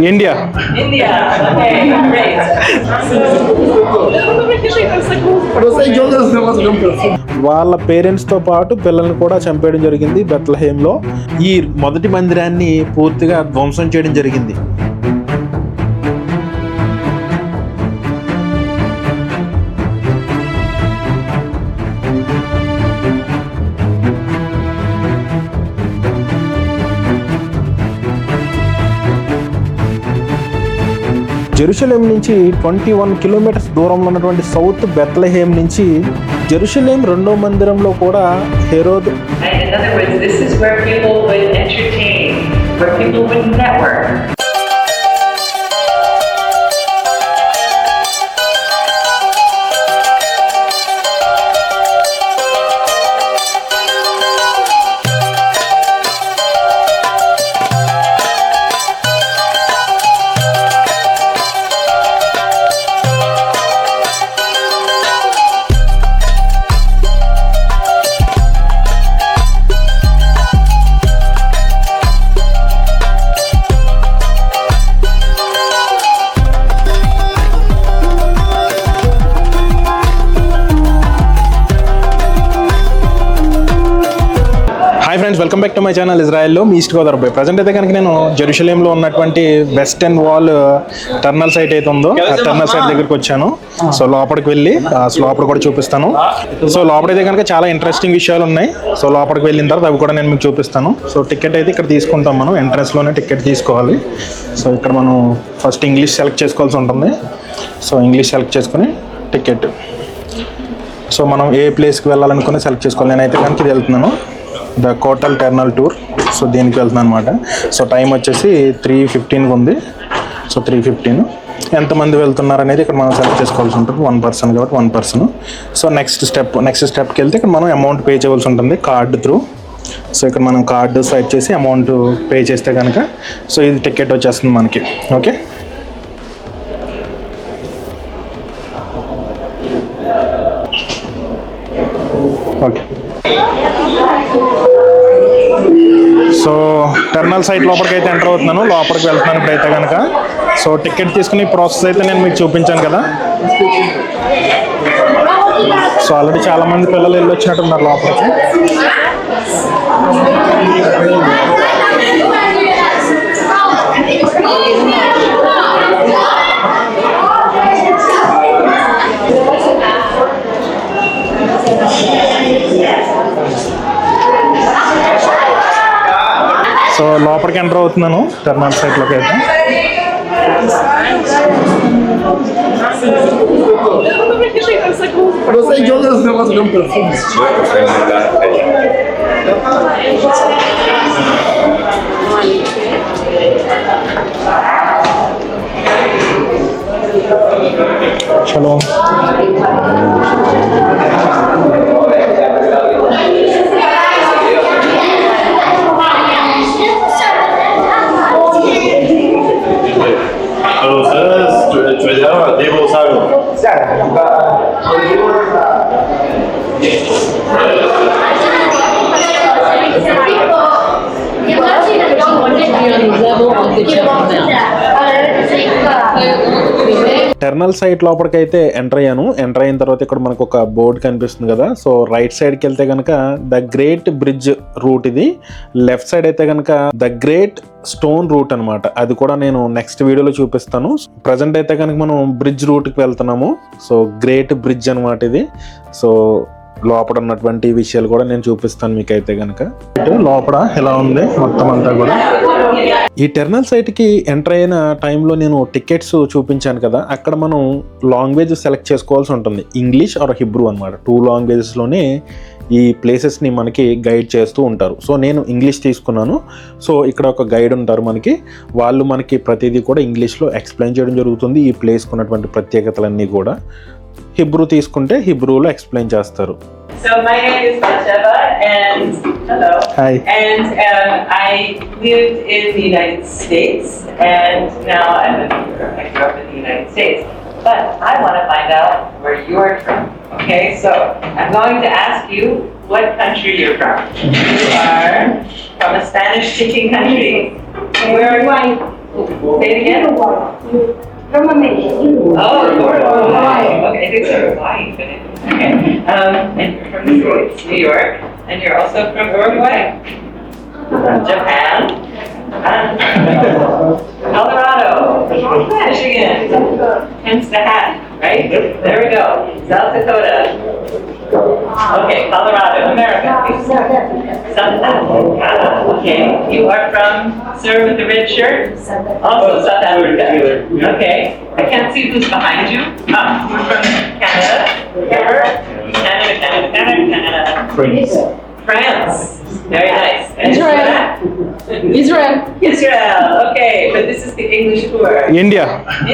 India. India. Okay, great. వాళ్ళ పేరెంట్స్తో పాటు పిల్లల్ని కూడా చంపేయడం జరిగింది బెత్లహేమ్లో. ఈ మొదటి మందిరాన్ని పూర్తిగా ధ్వంసం చేయడం జరిగింది. జెరూసలేం నుంచి 21 కిలోమీటర్స్ దూరంలో ఉన్నటువంటి సౌత్ బెత్లహేమ్ నుంచి జెరూసలేం రెండో మందిరంలో కూడా Herod. In other words, this is where people would entertain, where people would network. Hi friends, welcome back to my channel ఇజ్రాయెల్లో మీ ఈస్ట్ గోదావరి బాయ్. ప్రజెంట్ అయితే కనుక నేను జెరూసలేంలో ఉన్నటువంటి వెస్టర్న్ వాల్ టర్నల్ సైట్ అయితే ఉందో ఆ టర్నల్ సైట్ దగ్గరికి వచ్చాను. సో లోపలికి వెళ్ళి లోపల కూడా చూపిస్తాను. సో లోపలైతే కనుక చాలా ఇంట్రెస్టింగ్ విషయాలు ఉన్నాయి. సో లోపలికి వెళ్ళిన తర్వాత అవి కూడా నేను మీకు చూపిస్తాను. సో టికెట్ అయితే ఇక్కడ తీసుకుంటాం, మనం ఎంట్రన్స్లోనే టికెట్ తీసుకోవాలి. సో ఇక్కడ మనం ఫస్ట్ ఇంగ్లీష్ సెలెక్ట్ చేసుకోవాల్సి ఉంటుంది. సో ఇంగ్లీష్ సెలెక్ట్ చేసుకుని టికెట్, సో మనం ఏ ప్లేస్కి వెళ్ళాలనుకుని సెలెక్ట్ చేసుకోవాలి. నేనైతే కనుక ఇది వెళ్తున్నాను, ద కోటల్ టెర్నల్ టూర్. సో దీనికి వెళ్తున్నాను అనమాట. సో టైం వచ్చేసి 3:15 ఉంది. సో 3:15 ఎంతమంది వెళ్తున్నారు అనేది ఇక్కడ మనం సెలెక్ట్ చేసుకోవాల్సి ఉంటుంది. 1 పర్సన్ కాబట్టి 1 పర్సన్. సో నెక్స్ట్ స్టెప్కి వెళ్తే ఇక్కడ మనం అమౌంట్ పే చేయవలసి ఉంటుంది కార్డు త్రూ. సో ఇక్కడ మనం కార్డు స్వైప్ చేసి అమౌంట్ పే చేస్తే కనుక సో ఇది టికెట్ వచ్చేస్తుంది మనకి. Okay, okay. సో టెర్నల్ సైట్ లోపలికి అయితే ఎంటర్ అవుతున్నాను, లోపలికి వెళ్తున్నాను ఇప్పుడైతే కనుక. సో టికెట్ తీసుకుని ప్రాసెస్ అయితే నేను మీకు చూపించాను కదా. సో ఆల్రెడీ చాలామంది పిల్లలు వెళ్ళి వచ్చినట్టున్నారు లోపలికి. సో లోపలికి ఎంటర్ అవుతున్నాను టెర్నల్ సైట్లోకి అయితే. చలో, టెర్నల్ సైట్ లోపలికి అయితే ఎంటర్ అయ్యాను. ఎంటర్ అయిన తర్వాత ఇక్కడ మనకు ఒక బోర్డు కనిపిస్తుంది కదా. సో రైట్ సైడ్కి వెళ్తే కనుక ద గ్రేట్ బ్రిడ్జ్ రూట్ ఇది, లెఫ్ట్ సైడ్ అయితే కనుక ద గ్రేట్ స్టోన్ రూట్ అనమాట. అది కూడా నేను నెక్స్ట్ వీడియోలో చూపిస్తాను. ప్రజెంట్ అయితే కనుక మనం బ్రిడ్జ్ రూట్కి వెళ్తున్నాము. సో గ్రేట్ బ్రిడ్జ్ అనమాట ఇది. సో లోపల ఉన్నటువంటి విషయాలు కూడా నేను చూపిస్తాను మీకు అయితే కనుక. లోపల ఎలా ఉంది మొత్తం అంతా కూడా. ఈ టెర్నల్ సైట్కి ఎంటర్ అయిన టైంలో నేను టికెట్స్ చూపించాను కదా, అక్కడ మనం లాంగ్వేజ్ సెలెక్ట్ చేసుకోవాల్సి ఉంటుంది. ఇంగ్లీష్ ఆర్ హిబ్రూ అనమాట. 2 లాంగ్వేజెస్లోనే ఈ ప్లేసెస్ని మనకి గైడ్ చేస్తూ ఉంటారు. సో నేను ఇంగ్లీష్ తీసుకున్నాను. సో ఇక్కడ ఒక గైడ్ ఉంటారు మనకి, వాళ్ళు మనకి ప్రతిదీ కూడా ఇంగ్లీష్లో ఎక్స్ప్లెయిన్ చేయడం జరుగుతుంది. ఈ ప్లేస్కి ఉన్నటువంటి ప్రత్యేకతలన్నీ కూడా. హిబ్రూ తీసుకుంటే హిబ్రూలో ఎక్స్ప్లెయిన్ చేస్తారు. So my name is Batsheva, and hello. Hi. And I lived in the United States, and now I live here. I grew up in the United States, but I want to find out where you're from. Okay, so I'm going to ask you what country you're from. You are from a Spanish-speaking country. Where are you? Say it again. From America. Oh, Uruguay. Okay, I think so. Uruguay. Okay. And you're from the States, New York, and you're also from Uruguay, Japan, Colorado, Michigan, hence the hat, right? There we go. South Dakota. Okay, Colorado, America. South Africa. Okay, you are from, sir with the red shirt? Also South Africa. Okay, I can't see who's behind you. You're from Canada. Canada. France. Very nice. And Israel. Israel. Okay, but this is the English tour. India.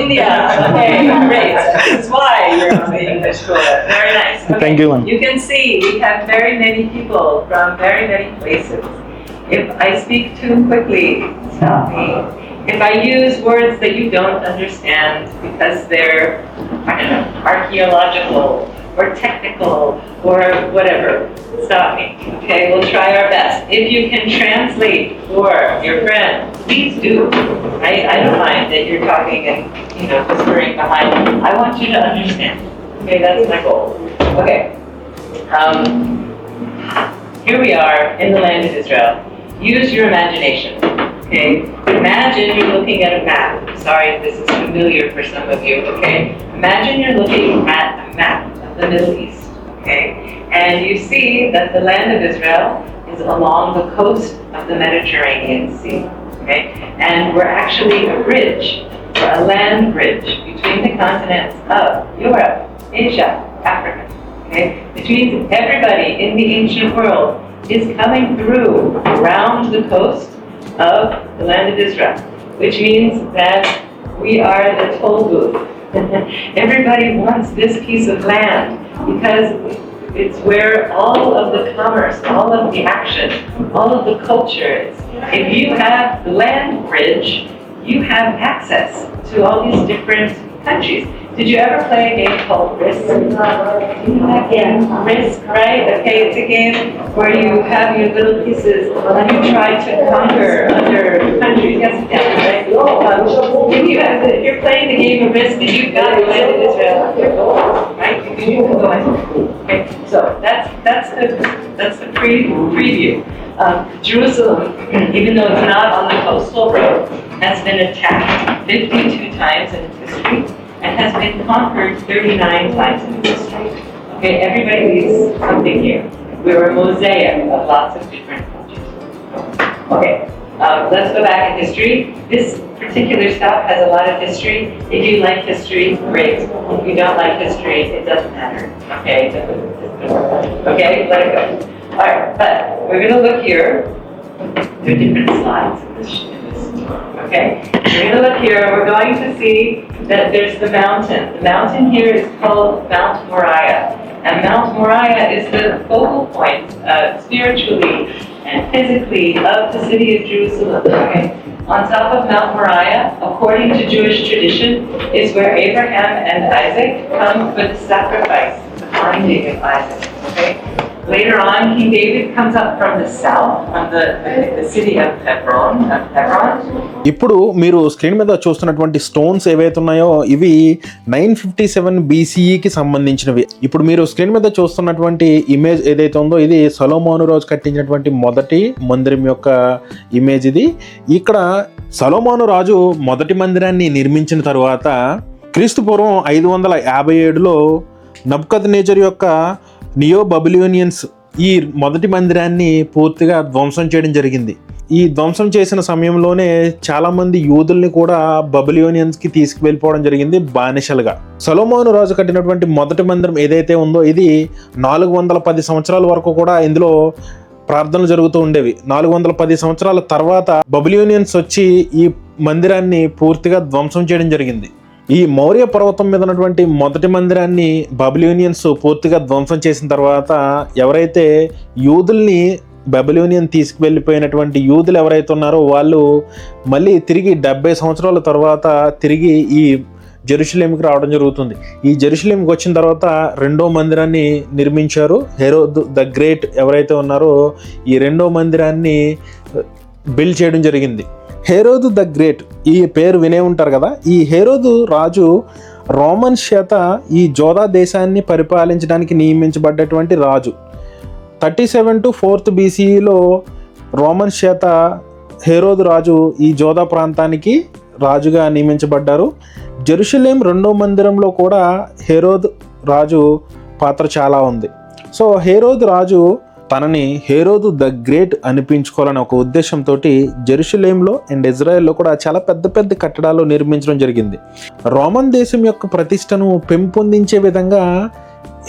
India. Okay, great. This is why you're on the English tour. Very nice. Okay. Thank you, ma'am. You can see we have very many people from very many places. If I speak too quickly, stop me. If I use words that you don't understand because they're, I don't know, archaeological or technical or whatever, stop me. Okay, we'll try our best. If you can translate for your friend, please do. I don't mind that you're talking and whispering behind. I want you to understand. Okay, that's my goal. Okay. Here we are in the land of Israel. Use your imagination. Okay? Imagine you're looking at a map. Sorry if this is familiar for some of you, okay? Imagine you're looking at a map of the Middle East, okay? And you see that the land of Israel is along the coast of the Mediterranean Sea, okay? And we're actually a bridge, a land bridge between the continents of Europe, Asia, Africa, okay? Which means everybody in the ancient world is coming through around the coast of the land of Israel, which means that we are the toll booth. Everybody wants this piece of land because it's where all of the commerce, all of the action, all of the culture is. If you have the land bridge, you have access to all these different countries. Did you ever play a game called Risk? Risk, right? Okay, it's a game where you have your little pieces and you try to conquer other countries. Yes, right? If you're playing the game of Risk and you've got the land of Israel, right? You can go in. Okay, so that's the preview. Jerusalem, even though it's not on the coastal road, has been attacked 52 times in its history and has been conquered 39 times in its history. Okay, everybody leaves something here. We're a mosaic of lots of different cultures. Okay, let's go back in history. This particular stuff has a lot of history. If you like history, great. If you don't like history, it doesn't matter. Okay, okay, let it go. All right, but we're going to look here. There are different slides in this tour, okay? We're going to look here. We're going to see that there's the mountain. The mountain here is called Mount Moriah. And Mount Moriah is the focal point, spiritually and physically, of the city of Jerusalem, okay? On top of Mount Moriah, according to Jewish tradition, is where Abraham and Isaac come for the sacrifice, the binding of Isaac, okay? Later on, King David comes up from the south, from the city of Hebron. ఇప్పుడు మీరు screen మీద చూస్తున్నటువంటి stones ఏవైతే ఉన్నాయో ఇవి 957 BCEకి సంబంధించినవి. ఇప్పుడు మీరు స్క్రీన్ మీద చూస్తున్నటువంటి ఇమేజ్ ఏదైతే ఉందో ఇది సొలొమోను రాజు కట్టించినటువంటి మొదటి మందిరం యొక్క ఇమేజ్ ఇది. ఇక్కడ సొలొమోను రాజు మొదటి మందిరాన్ని నిర్మించిన తరువాత క్రీస్తు పూర్వం 557లో నబుకద్నెజర్ యొక్క నియో బబిలోనియన్స్ ఈ మొదటి మందిరాన్ని పూర్తిగా ధ్వంసం చేయడం జరిగింది. ఈ ధ్వంసం చేసిన సమయంలోనే చాలా మంది యూదుల్ని కూడా బబిలోనియన్స్ కి తీసుకువెళ్ళిపోవడం జరిగింది బానిసలుగా. సొలొమోను రాజు కట్టినటువంటి మొదటి మందిరం ఏదైతే ఉందో ఇది 410 సంవత్సరాల వరకు కూడా ఇందులో ప్రార్థనలు జరుగుతూ ఉండేవి. 410 సంవత్సరాల తర్వాత బబిలోనియన్స్ వచ్చి ఈ మందిరాన్ని పూర్తిగా ధ్వంసం చేయడం జరిగింది. ఈ మౌర్య పర్వతం మీద ఉన్నటువంటి మొదటి మందిరాన్ని బబిలోనియన్స్ పూర్తిగా ధ్వంసం చేసిన తర్వాత ఎవరైతే యూదుల్ని బబిలోనియన్ తీసుకువెళ్ళిపోయినటువంటి యూదులు ఎవరైతే ఉన్నారో వాళ్ళు మళ్ళీ తిరిగి 70 సంవత్సరాల తర్వాత తిరిగి ఈ జెరూసలేంకి రావడం జరుగుతుంది. ఈ జెరూసలేంకి వచ్చిన తర్వాత రెండో మందిరాన్ని నిర్మించారు. హెరోద్ ద గ్రేట్ ఎవరైతే ఉన్నారో ఈ రెండో మందిరాన్ని బిల్డ్ చేయడం జరిగింది. హేరోదు ద గ్రేట్, ఈ పేరు వినే ఉంటారు కదా. ఈ హేరోదు రాజు రోమన్స్ చేత ఈ జోదా దేశాన్ని పరిపాలించడానికి నియమించబడ్డటువంటి రాజు. 37 to 4th BCEలో రోమన్స్ చేత హేరోదు రాజు ఈ జోదా ప్రాంతానికి రాజుగా నియమించబడ్డారు. జెరూసలేం రెండో మందిరంలో కూడా హేరోదు రాజు పాత్ర చాలా ఉంది. సో హేరోదు రాజు తనని హేరోదు ద గ్రేట్ అనిపించుకోవాలనే ఒక ఉద్దేశంతో జెరూసలేంలో అండ్ ఇజ్రాయెల్లో కూడా చాలా పెద్ద పెద్ద కట్టడాలు నిర్మించడం జరిగింది. రోమన్ దేశం యొక్క ప్రతిష్టను పెంపొందించే విధంగా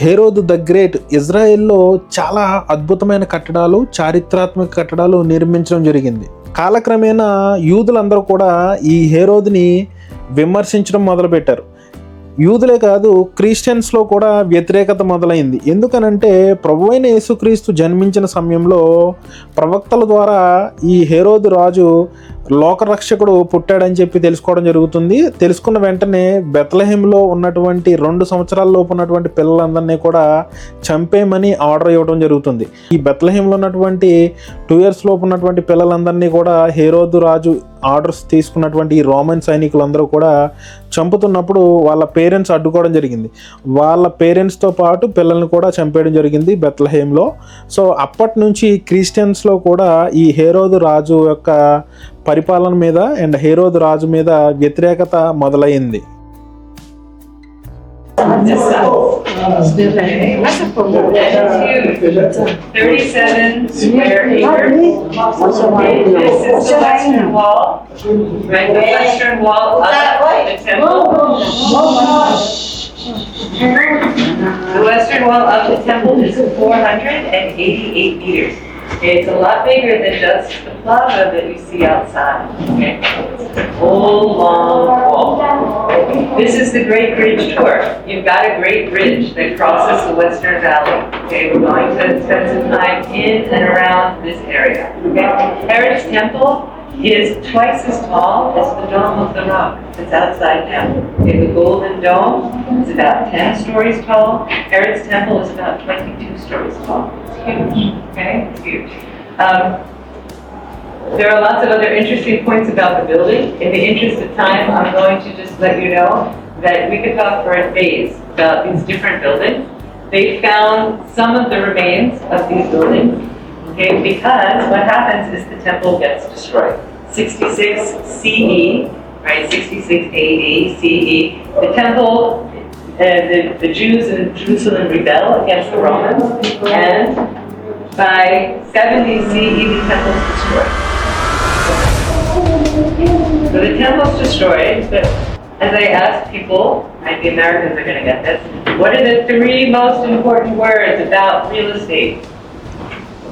హేరోదు ద గ్రేట్ ఇజ్రాయెల్లో చాలా అద్భుతమైన కట్టడాలు, చారిత్రాత్మక కట్టడాలు నిర్మించడం జరిగింది. కాలక్రమేణా యూదులందరూ కూడా ఈ హేరోదుని విమర్శించడం మొదలుపెట్టారు. యూదులే కాదు, క్రిస్టియన్స్లో కూడా వ్యతిరేకత మొదలైంది. ఎందుకనంటే ప్రభువైన యేసుక్రీస్తు జన్మించిన సమయంలో ప్రవక్తల ద్వారా ఈ హేరోదు రాజు లోకరక్షకుడు పుట్టాడని చెప్పి తెలుసుకోవడం జరుగుతుంది. తెలుసుకున్న వెంటనే బెత్లెహేంలో ఉన్నటువంటి 2 సంవత్సరాల లోపు ఉన్నటువంటి పిల్లలందరినీ కూడా చంపేయమని ఆర్డర్ ఇవ్వడం జరుగుతుంది. ఈ బెత్లెహేంలో ఉన్నటువంటి 2 years లోపు ఉన్నటువంటి పిల్లలందరినీ కూడా హేరోదు రాజు ఆర్డర్స్ తీసుకున్నటువంటి ఈ రోమన్ సైనికులందరూ కూడా చంపుతున్నప్పుడు వాళ్ళ పేరెంట్స్ అడ్డుకోవడం జరిగింది. వాళ్ళ పేరెంట్స్తో పాటు పిల్లల్ని కూడా చంపేయడం జరిగింది బెత్లెహేంలో. సో అప్పటి నుంచి క్రిస్టియన్స్లో కూడా ఈ హేరోదు రాజు యొక్క పరిపాలన మీద అండ్ హేరోదు రాజు మీద వ్యతిరేకత మొదలైంది. This size. That's a problem. That's huge. 37 square acres. This is the western wall, right? The western wall of the temple. The western wall of the temple is 488 meters. It's a lot bigger than just the plaza that you see outside. Okay, it's a whole long wall. This is the Great Bridge tour. You've got a great bridge that crosses the Western Valley. Okay, we're going to spend some time in and around this area. Okay, Herod's Temple is twice as tall as the Dome of the Rock that's outside now. Okay, the Golden Dome is about 10 stories tall. Herod's Temple is about 22 stories tall. It's huge. Okay, it's huge. There are lots of other interesting points about the building. In the interest of time, I'm going to just let you know that we could talk for days about these different buildings. They found some of the remains of these buildings, okay, because what happens is the temple gets destroyed. 66 CE, right, 66 AD, CE, the temple, the Jews in Jerusalem rebel against the Romans, and by 70 CE, the temple is destroyed. So the temple's destroyed, but as I ask people, and the Americans are going to get this, what are the 3 most important words about real estate?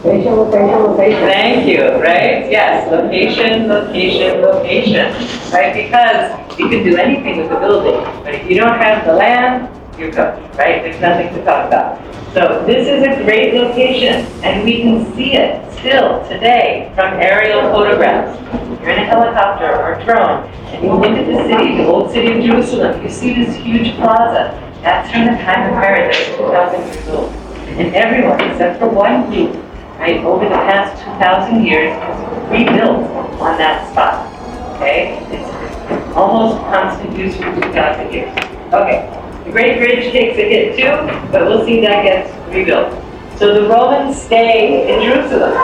Location. Thank you, right? Yes, location, location, location, right? Because you can do anything with the building, but if you don't have the land, you're cooked, right? There's nothing to talk about. So this is a great location, and we can see it still today from aerial photographs. You're in a helicopter or a drone, and you look at the city, the old city of Jerusalem. You see this huge plaza. That's from the time of Herod, that's 2,000 years old. And everyone, except for one group, right, over the past 2,000 years, has rebuilt on that spot. Okay, it's almost constant use for 2,000 years. Okay. The Great Bridge takes a hit too, but we'll see that gets rebuilt. So the Romans stay in Jerusalem.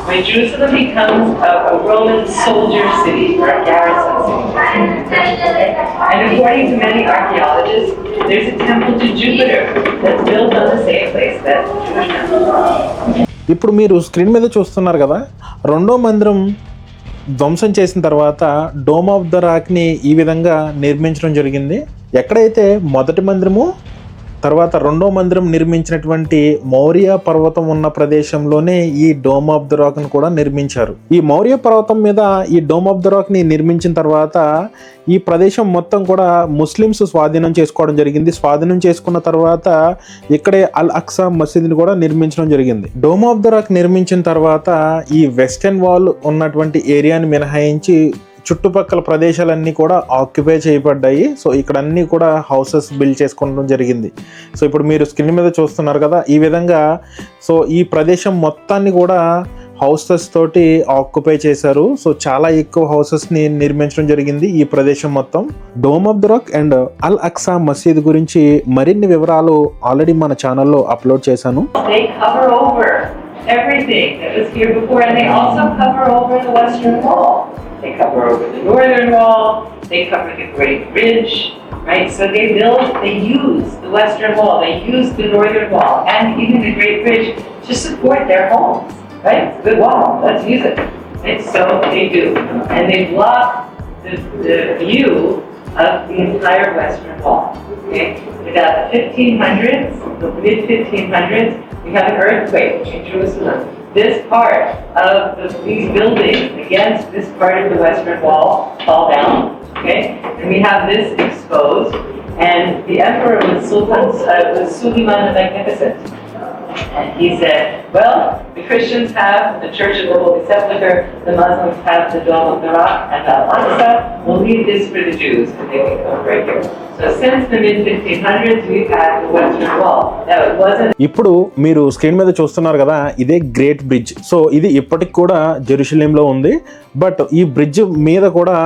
When Jerusalem becomes a Roman soldier city or a garrison city. And according to many archaeologists, there's a temple to Jupiter that's built on the same place that Jewish temple. ఇప్పుడు మీరు screen మీద చూస్తున్నారు కదా, రెండో మందిరం ధ్వంసం చేసిన తర్వాత డోమ్ ఆఫ్ ద రాక్ని ఈ విధంగా నిర్మించడం జరిగింది. ఎక్కడైతే మొదటి మందిరము తర్వాత రెండో మందిరం నిర్మించినటువంటి మౌర్య పర్వతం ఉన్న ప్రదేశంలోనే ఈ డోమ్ ఆఫ్ ద రాక్ని కూడా నిర్మించారు. ఈ మౌర్య పర్వతం మీద ఈ డోమ్ ఆఫ్ ద రాక్ని నిర్మించిన తర్వాత ఈ ప్రదేశం మొత్తం కూడా ముస్లిమ్స్ స్వాధీనం చేసుకోవడం జరిగింది. స్వాధీనం చేసుకున్న తర్వాత ఇక్కడే అల్ అక్సా మసీదుని కూడా నిర్మించడం జరిగింది. డోమ్ ఆఫ్ ద రాక్ నిర్మించిన తర్వాత ఈ వెస్టర్న్ వాల్ ఉన్నటువంటి ఏరియాని మినహాయించి చుట్టుపక్కల ప్రదేశాలన్నీ కూడా ఆక్యుపై చేయబడ్డాయి. సో ఇక్కడ అన్నీ కూడా హౌసెస్ బిల్డ్ చేసుకోవడం జరిగింది. సో ఇప్పుడు మీరు స్క్రీన్ మీద చూస్తున్నారు కదా, ఈ విధంగా సో ఈ ప్రదేశం మొత్తాన్ని కూడా హౌసెస్ తోటి ఆక్యుపై చేశారు. సో చాలా ఎక్కువ హౌసెస్ ని నిర్మించడం జరిగింది ఈ ప్రదేశం మొత్తం. Dome of the rock and Al Aqsa మసీద్ గురించి మరిన్ని వివరాలు ఆల్రెడీ మన ఛానల్లో అప్లోడ్ చేశాను. They cover over everything that was here before, and they also cover over the Western Wall. They cover over the Northern Wall. They cover the Great Bridge, right? So they use the Western Wall, they use the Northern Wall, and even the Great Bridge to support their homes, right? It's a good wall, let's use it. And so they do. And they block the view of the entire Western Wall, okay? About the 1500s, the mid-1500s, we have an earthquake in Jerusalem. This part of these buildings against this part of the Western Wall fall down, okay? And we have this exposed, and the emperor was Suleiman the Magnificent. And he said, well, the Christians have the Church of the Holy Sepulchre, the Muslims have the Dome of the Rock and the Al-Aqsa, we'll leave this for the Jews, and they can come right here. So since the mid-1500s, we've had the Western Wall. Now it wasn't. ఇప్పుడు మీరు screen మీద చూస్తున్నారు కదా, ఇదే great bridge. So ఇది ఇప్పటికి కూడా జెరూసలేంలో ఉంది. బట్ ఈ బ్రిడ్జ్ మీద కూడా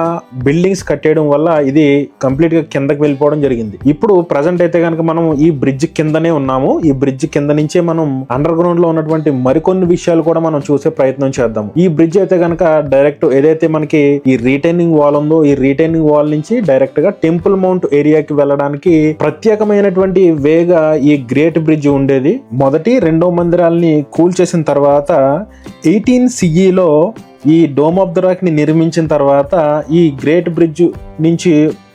బిల్డింగ్స్ కట్టేయడం వల్ల ఇది కంప్లీట్ గా కిందకి వెళ్ళిపోవడం జరిగింది. ఇప్పుడు ప్రజెంట్ అయితే కనుక మనం ఈ బ్రిడ్జ్ కిందనే ఉన్నాము. ఈ బ్రిడ్జ్ కింద నుంచే మనం అండర్ గ్రౌండ్ లో ఉన్నటువంటి మరికొన్ని విషయాలు కూడా మనం చూసే ప్రయత్నం చేద్దాం. ఈ బ్రిడ్జ్ అయితే కనుక డైరెక్ట్ ఏదైతే మనకి ఈ రీటైనింగ్ వాల్ ఉందో, ఈ రీటైనింగ్ వాల్ నుంచి డైరెక్ట్ గా టెంపుల్ మౌంట్ ఏరియాకి వెళ్ళడానికి ప్రత్యేకమైనటువంటి వేగా ఈ గ్రేట్ బ్రిడ్జ్ ఉండేది. మొదటి రెండో మందిరాల్ని కూల్చేసిన తర్వాత 18 CEలో ఈ డోమ్ ఆఫ్ ద రాక్ ని నిర్మించిన తర్వాత ఈ గ్రేట్ బ్రిడ్జ్ నుంచి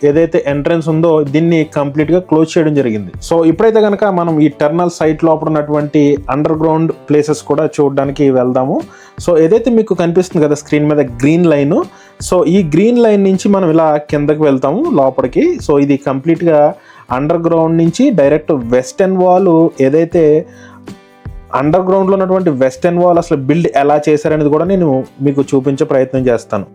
ఏదైతే ఎంట్రన్స్ ఉందో దీన్ని కంప్లీట్ గా క్లోజ్ చేయడం జరిగింది. సో ఇప్పుడైతే కనుక మనం ఈ టర్నల్ సైట్ లోపల ఉన్నటువంటి అండర్ గ్రౌండ్ ప్లేసెస్ కూడా చూడడానికి వెళ్దాము. సో ఏదైతే మీకు కనిపిస్తుంది కదా స్క్రీన్ మీద గ్రీన్ లైన్, సో ఈ గ్రీన్ లైన్ నుంచి మనం ఇలా కిందకి వెళ్తాము లోపలికి. సో ఇది కంప్లీట్ గా అండర్ గ్రౌండ్ నుంచి డైరెక్ట్ వెస్టర్న్ వాల్, ఏదైతే అండర్ గ్రౌండ్ లో ఉన్నటువంటి వెస్టర్న్ వాల్ అసలు బిల్డ్ ఎలా చేశారనేది కూడా నేను మీకు చూపించే ప్రయత్నం చేస్తాను.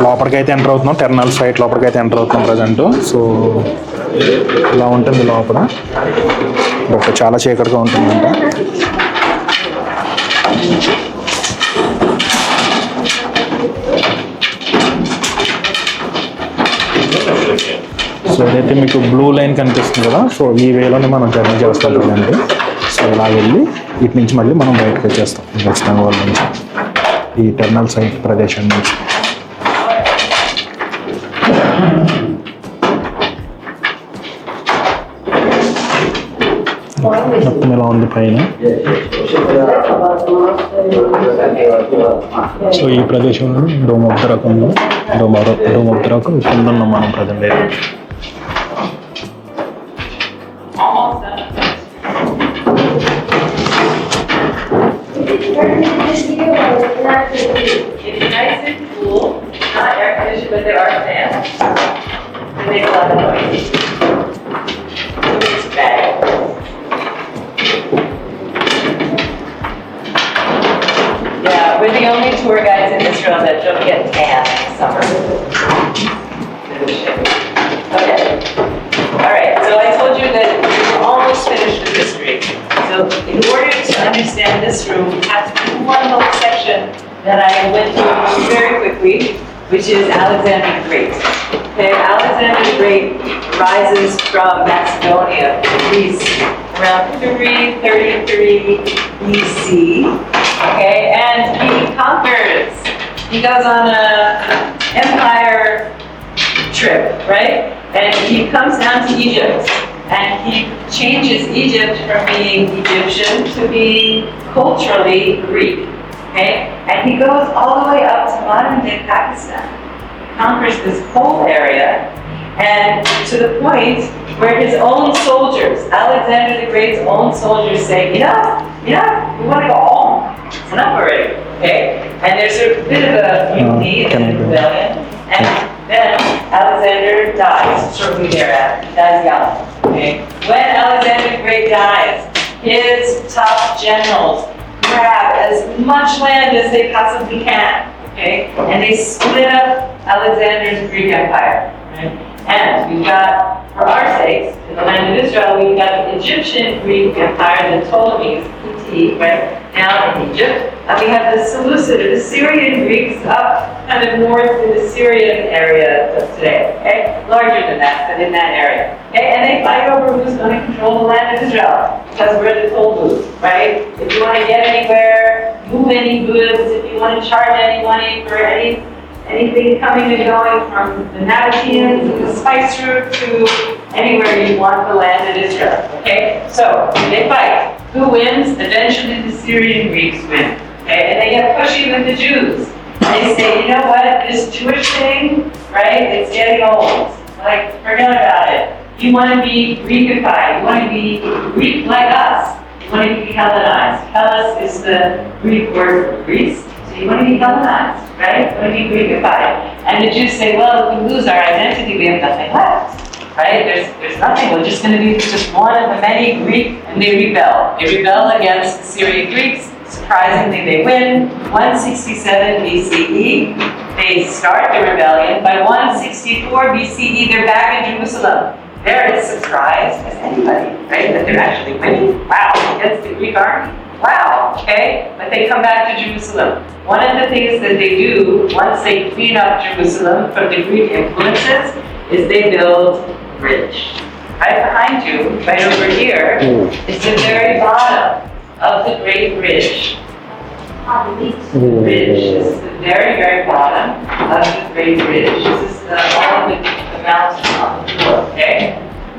లోపలికైతే ఎంటర్ అవుతున్నాం, టెర్మినల్ సైట్ లోపలికైతే ఎంటర్ అవుతున్నాం ప్రజెంట్. సో ఇలా ఉంటుంది లోపల, బట్ చాలా చీకటిగా ఉంటుందంట. సో ఏదైతే మీకు బ్లూ లైన్ కనిపిస్తుంది కదా, సో ఈ వేలోనే మనం జర్నీ చేస్తాం కదండి. సో ఇలా వెళ్ళి ఇటు నుంచి మళ్ళీ మనం బయటకు వచ్చేస్తాం వెస్టర్న్ వాల్ నుంచి, ఈ టెర్మినల్ సైట్ ప్రదేశం నుంచి. మొత్తం ఇలా ఉంది పైన. సో ఈ ప్రదేశంలో డోమ్ ఆఫ్ ద రాక్ ఉంది. డోమ్ ఆఫ్ ద రాక్ కింద ఉన్నాం మనం present. It's nice and cool, not air conditioned, but there are fans. They make a lot of noise. It's bad. Yeah, we're the only tour guides in Israel that don't get tan in summer. Okay. All right, so I told you that we're almost finished with history. So in order to understand this room, we have to do one whole section that I went through very quickly, which is Alexander the Great. Okay, Alexander the Great rises from Macedonia, Greece, around 333 BC. Okay, and he conquers. He goes on an empire trip, right? And he comes down to Egypt. And he changes Egypt from being Egyptian to being culturally Greek, okay? And he goes all the way up to modern-day Pakistan, conquers this whole area, and to the point where his own soldiers, Alexander the Great's own soldiers, say, enough, we want to go home. It's enough already, okay? And there's a bit of a mutiny and rebellion, and then Alexander dies shortly thereafter. He dies young. Okay. When Alexander the Great dies, his top generals grab as much land as they possibly can, okay? And they split up Alexander's Greek Empire, right? And we've got, for our sakes, in the land of Israel, we've got the Egyptian Greek Empire, the Ptolemies, PT, right, now in Egypt. And we have the Seleucid, the Syrian Greeks up kind of north in the Syrian area of today, okay? Larger than that, but in that area. Okay? And they fight over who's going to control the land of Israel, because we're the toll booth, right? If you want to get anywhere, move any goods, if you want to charge any money for anything coming and going from the Nabateans and the spice route to anywhere you want the land of Israel, okay? So, they fight. Who wins? Eventually the Syrian Greeks win, okay? And they get pushy with the Jews. They say, you know what, this Jewish thing, right, it's getting old. Like, forget about it. You want to be Greekified. You want to be Greek like us. You want to be Hellenized. Hellas is the Greek word for Greece. So you want to be Hellenized, right? You want to be Greekified. And the Jews say, well, if we lose our identity, we have nothing left, right? There's nothing. We're just going to be just one of the many Greek, and they rebel. They rebel against the Syrian Greeks. Surprisingly, they win. 167 BCE, they start the rebellion. By 164 BCE, they're back in Jerusalem. They're as surprised as anybody, right? That they're actually winning. Wow, against the Greek army. Wow, okay? But they come back to Jerusalem. One of the things that they do once they clean up Jerusalem from the Greek influences is they build a bridge. Right behind you, right over here, is the very bottom of the Great Bridge. Bridge. This is the very, very bottom of the Great Bridge. This is all of the mountain on the floor, okay?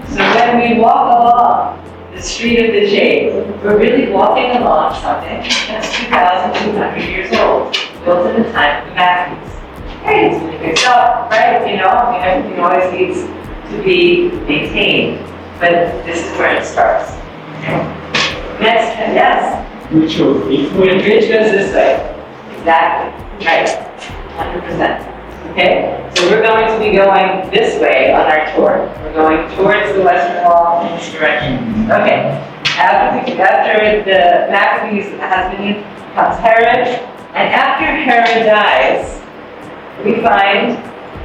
So when we walk along the street of the Jade, we're really walking along something that's 2,200 years old, built in the time of the Maccabees. Hey, it's really good stuff, right? You know, I mean, everything always needs to be maintained, but this is where it starts. Okay. Next, yes? Which of The bridge goes this way. Exactly. Right. 100%. Okay? So we're going to be going this way on our tour. We're going towards the Western Wall in this direction. Okay. After the Maccabees has been comes Herod, and after Herod dies, we find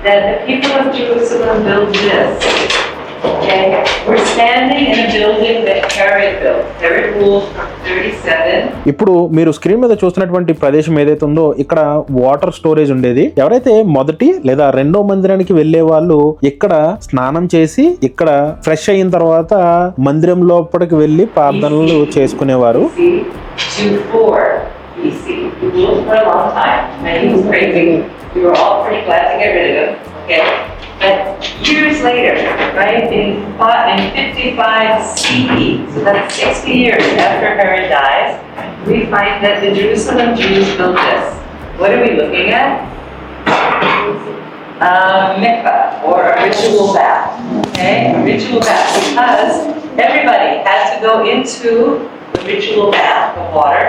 that the people of Jerusalem build this. Okay, we're standing in a building that Herod built. Herod ruled from 37. ఇప్పుడు మీరు screen మీద చూస్తున్నటువంటి ప్రదేశం ఏదైతే ఉందో ఇక్కడ water storage ఉండేది. ఎవరైతే మొదటి లేదా రెండో మందిరానికి వెళ్లే వాళ్ళు ఇక్కడ స్నానం చేసి ఇక్కడ ఫ్రెష్ అయిన తర్వాత మందిరం లోపలికి వెళ్లి ప్రార్థనలు చేసుకునేవారు. To 4 BC. He ruled for a long time, and he was crazy. We were all pretty glad to get rid of him. Okay. But years later, right, in 55 CE, so that's 60 years after Herod dies, we find that the Jerusalem Jews built this. What are we looking at? Mikvah, or a ritual bath. Okay, a ritual bath, because everybody had to go into the ritual bath of water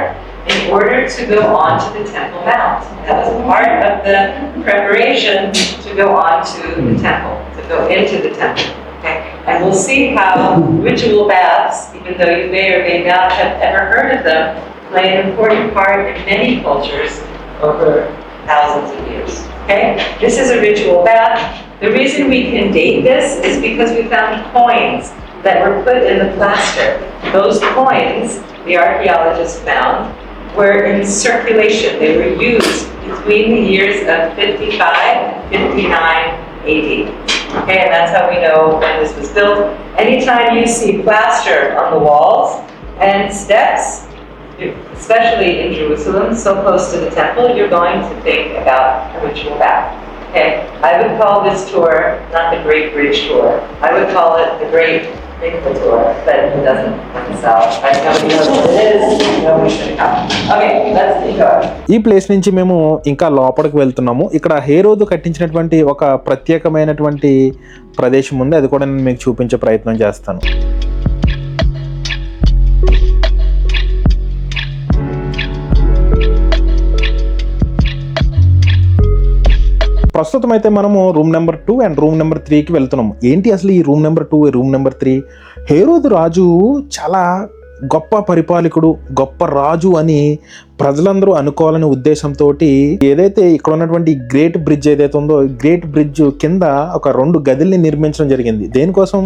in order to go on to the Temple Mount. That was part of the preparation to go on to the temple, to go into the temple. Okay? And we'll see how ritual baths, even though you may or may not have ever heard of them, play an important part in many cultures over thousands of years. Okay? This is a ritual bath. The reason we can date this is because we found coins that were put in the plaster. Those coins, the archaeologists found, were in circulation. They were used between the years of 55 and 59 AD. Okay, and that's how we know when this was built. Anytime you see plaster on the walls and steps, especially in Jerusalem, so close to the temple, you're going to think about a ritual bath. Okay, I would call this tour not the Great Bridge Tour. I would call it the Great Mikvah Tour, but it doesn't itself. Right? Nobody knows what it is. Nobody should come. Okay, let's go. ఈ place నుంచి మేము ఇంకా లోపలికి వెళ్తున్నాము. ఇక్కడ హేరోదు కట్టించినటువంటి ఒక ప్రత్యేకమైనటువంటి ప్రదేశం ఉంది. అది కూడా నేను మీకు చూపించే ప్రయత్నం చేస్తాను. ప్రస్తుతం అయితే మనము room number 2 and room number 3కి వెళ్తున్నాము. ఏంటి అసలు ఈ రూమ్ నెంబర్ 2, రూమ్ నెంబర్ 3? హేరోదు రాజు చాలా గొప్ప పరిపాలకుడు, గొప్ప రాజు అని ప్రజలందరూ అనుకోవాలనే ఉద్దేశంతో ఏదైతే ఇక్కడ ఉన్నటువంటి గ్రేట్ బ్రిడ్జ్ ఏదైతే ఉందో గ్రేట్ బ్రిడ్జ్ కింద ఒక 2 గదుల్ని నిర్మించడం జరిగింది. దేనికోసం?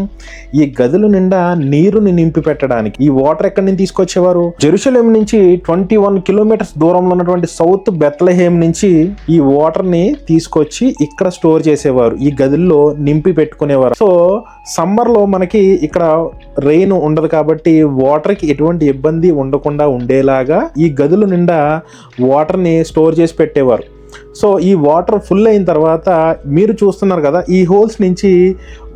ఈ గదుల నిండా నీరుని నింపి పెట్టడానికి. ఈ వాటర్ ఎక్కడి నుంచి తీసుకొచ్చేవారు? జెరూసలేం నుంచి 21 కిలోమీటర్స్ దూరంలో ఉన్నటువంటి సౌత్ బెత్లెహేమ్ నుంచి ఈ వాటర్ ని తీసుకొచ్చి ఇక్కడ స్టోర్ చేసేవారు, ఈ గదుల్లో నింపి పెట్టుకునేవారు. సో సమ్మర్ లో మనకి ఇక్కడ రెయిన్ ఉండదు కాబట్టి వాటర్ కి ఎటువంటి ఇబ్బంది ఉండకుండా ఉండేలాగా ఈ గదుల నిండా వాటర్ ని స్టోర్ చేసి పెట్టేవారు. సో ఈ వాటర్ ఫుల్ అయిన తర్వాత మీరు చూస్తున్నారు కదా, ఈ హోల్స్ నుంచి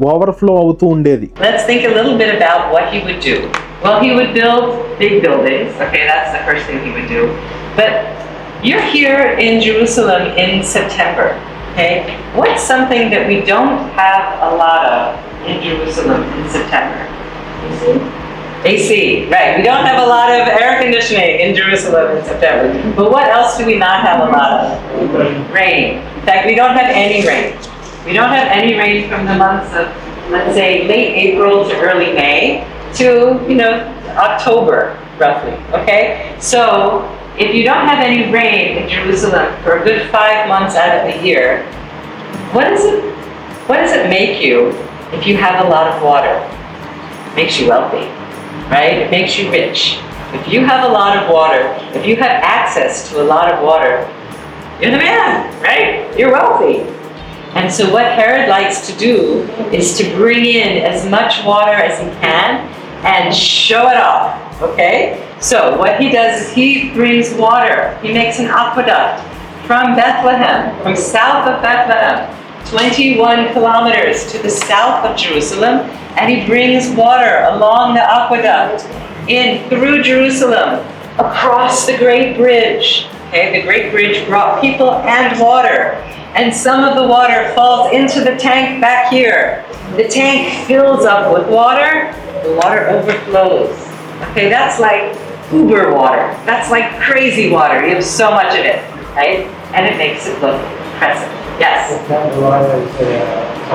ఓవర్ఫ్లో అవుతూ ఉండేది. Let's think a little bit about what he would do. Well, he would build big buildings. Okay, that's the first thing he would do. But you're here in Jerusalem in September. Okay, what's something that we don't have a lot of in Jerusalem in September? AC, right. We don't have a lot of air conditioning in Jerusalem in September. But what else do we not have a lot of? Rain. In fact, we don't have any rain. We don't have any rain from the months of, let's say, late April to early May to, October, roughly, okay? So, if you don't have any rain in Jerusalem for a good 5 months out of the year, what does it make you if you have a lot of water? It makes you wealthy. Right? It makes you rich. If you have a lot of water, if you have access to a lot of water, you're the man, right? You're wealthy. And so what Herod likes to do is to bring in as much water as he can and show it off, okay? So what he does is he brings water. He makes an aqueduct from Bethlehem, from south of Bethlehem, 21 kilometers to the south of Jerusalem, and he brings water along the aqueduct in through Jerusalem, across the Great Bridge. Okay, the Great Bridge brought people and water, and some of the water falls into the tank back here. The tank fills up with water, the water overflows. Okay, that's like Uber water. That's like crazy water. You have so much of it, right? And it makes it look impressive. Yes? That water is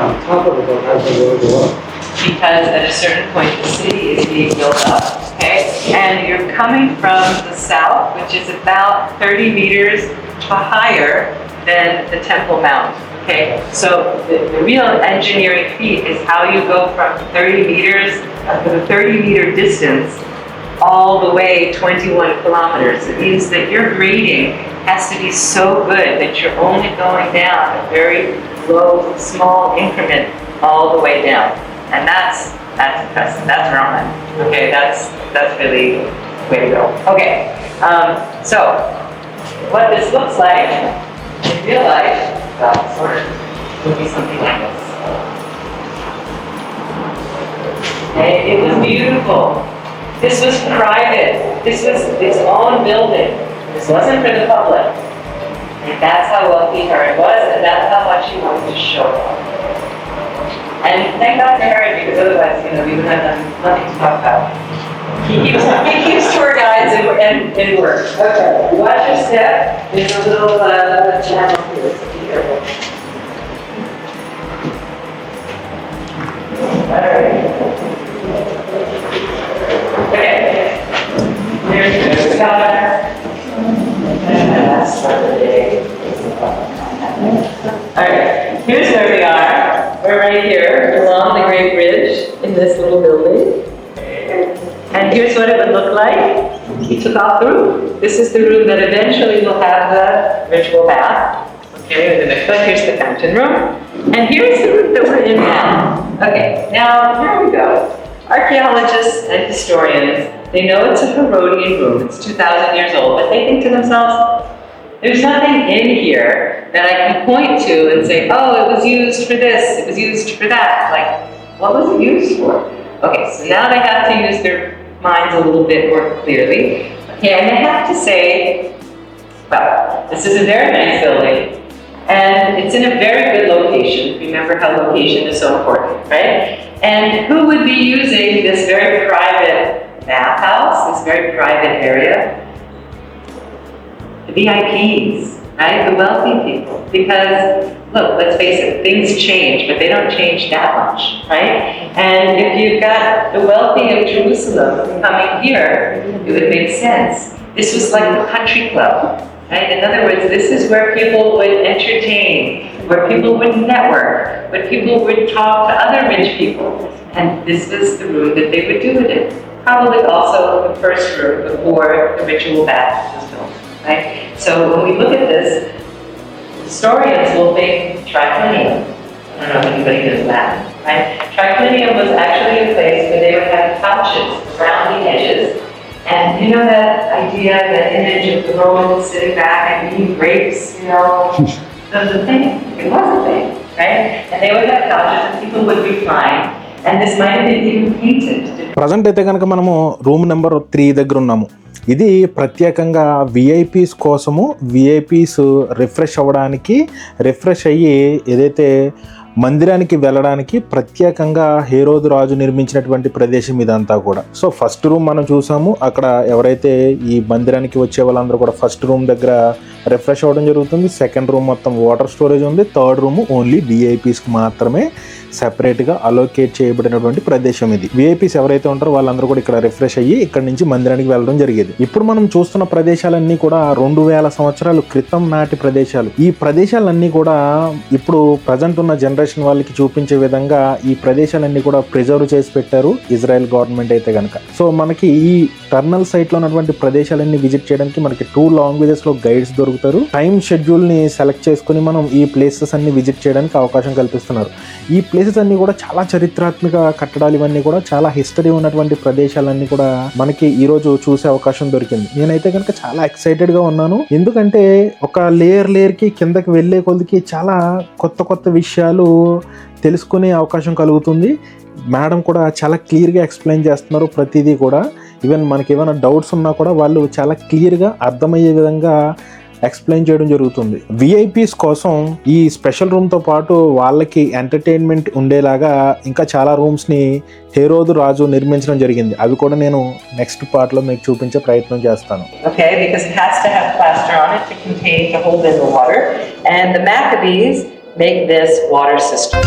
on top of the has the road work. Because at a certain point the city is being built up, okay? And you're coming from the south, which is about 30 meters higher than the Temple Mount, okay? So the real engineering feat is how you go from 30 meters, the 30-meter distance, all the way 21 kilometers. It means that your grading has to be so good that you're only going down a very low, small increment all the way down. And that's impressive. That's Roman. Okay, that's really way to go. Okay, so what this looks like in real life, sort of, would be something like this. Okay, it was beautiful. This was private. This was its own building. This wasn't for the public. And that's how wealthy Herod was, and that's how much he wanted to show off. And thank God for Herod, because otherwise, we would have nothing to talk about. He keeps tour guides and work. Okay, watch your step. There's a little channel here, so be careful. All right. Okay. Here's the color. And that's for the day. All right, here's where we are. We're right here along the Great Bridge in this little building. And here's what it would look like. He took off the roof. This is the room that eventually will have the ritual bath. Okay, but here's the fountain room. And here's the room that we're in now. Okay, now here we go. Archaeologists and historians, they know it's a Herodian room. It's 2,000 years old, but they think to themselves, there's nothing in here that I can point to and say, oh, it was used for this, it was used for that. Like, what was it used for? Okay, so now they have to use their minds a little bit more clearly. Okay, and they have to say, well, this is a very nice building, and it's in a very good location. Remember how location is so important, right? And who would be using this very private bathhouse, this very private area? The VIPs, right? The wealthy people. Because, look, let's face it, things change, but they don't change that much, right? And if you've got the wealthy of Jerusalem coming here, it would make sense This was like the country club, right? In other words, this is where people would entertain, where people would network, where people would talk to other rich people. And this was the room that they would do it in. Probably also the first room before the ritual bath was built, right? So when we look at this, historians will think triclinium. I don't know if anybody knows that, right? Triclinium was actually a place where they would have couches around the edges. And you know that idea, that image of the Romans sitting back and eating grapes, you know? That was a thing. It was a thing, right? And they would have couches and people would recline. And this might have been even painted. Present అయితే కనుక మనము room number 3 దగ్గర ఉన్నాము. ఇది ప్రత్యేకంగా VIPs కోసము, VIPs refresh అవ్వడానికి, refresh అయ్యి ఏదైతే మందిరానికి వెళ్ళడానికి ప్రత్యేకంగా హేరోదు రాజు నిర్మించినటువంటి ప్రదేశం ఇదంతా కూడా. సో ఫస్ట్ రూమ్ మనం చూసాము. అక్కడ ఎవరైతే ఈ మందిరానికి వచ్చే వాళ్ళందరూ కూడా ఫస్ట్ రూమ్ దగ్గర రిఫ్రెష్ అవ్వడం జరుగుతుంది. సెకండ్ రూమ్ మొత్తం వాటర్ స్టోరేజ్ ఉంది. థర్డ్ రూమ్ ఓన్లీ విఐపీస్కి మాత్రమే సెపరేట్గా అలోకేట్ చేయబడినటువంటి ప్రదేశం ఇది. విఐపీస్ ఎవరైతే ఉంటారో వాళ్ళందరూ కూడా ఇక్కడ రిఫ్రెష్ అయ్యి ఇక్కడ నుంచి మందిరానికి వెళ్ళడం జరిగేది. ఇప్పుడు మనం చూస్తున్న ప్రదేశాలన్నీ కూడా 2000 సంవత్సరాల క్రితం నాటి ప్రదేశాలు. ఈ ప్రదేశాలన్నీ కూడా ఇప్పుడు ప్రజెంట్ ఉన్న జనరేషన్ వాళ్ళకి చూపించే విధంగా ఈ ప్రదేశాలన్నీ కూడా ప్రిజర్వ్ చేసి పెట్టారు ఇజ్రాయెల్ గవర్నమెంట్ అయితే కనుక. సో మనకి ఈ టర్నల్ సైట్ లో ఉన్నటువంటి ప్రదేశాలన్నీ విజిట్ చేయడానికి మనకి 2 లాంగ్వేజెస్ లో గైడ్స్ దొరుకుతారు. టైం షెడ్యూల్ ని సెలెక్ట్ చేసుకుని మనం ఈ ప్లేసెస్ అన్ని విజిట్ చేయడానికి అవకాశం కల్పిస్తున్నారు. ఈ ప్లేసెస్ అన్ని కూడా చాలా చారిత్రాత్మక కట్టడాలు, ఇవన్నీ కూడా చాలా హిస్టరీ ఉన్నటువంటి ప్రదేశాలన్నీ కూడా మనకి ఈ రోజు చూసే అవకాశం దొరికింది. నేనైతే కనుక చాలా ఎక్సైటెడ్ గా ఉన్నాను. ఎందుకంటే ఒక లేయర్ కి కిందకి వెళ్లే కొద్దికి చాలా కొత్త విషయాలు తెలుసుకునే అవకాశం కలుగుతుంది. మేడం కూడా చాలా క్లియర్గా ఎక్స్ప్లెయిన్ చేస్తున్నారు ప్రతిదీ కూడా. ఈవెన్ మనకి ఏమైనా డౌట్స్ ఉన్నా కూడా వాళ్ళు చాలా క్లియర్గా అర్థమయ్యే విధంగా ఎక్స్ప్లెయిన్ చేయడం జరుగుతుంది. విఐపీస్ కోసం ఈ స్పెషల్ రూమ్తో పాటు వాళ్ళకి ఎంటర్టైన్మెంట్ ఉండేలాగా ఇంకా చాలా రూమ్స్ని హేరోదు రాజు నిర్మించడం జరిగింది. అవి కూడా నేను నెక్స్ట్ పార్ట్లో మీకు చూపించే ప్రయత్నం చేస్తాను. Okay, because it has to have plaster on it to contain, to hold in the water. And the Maccabees make this water system.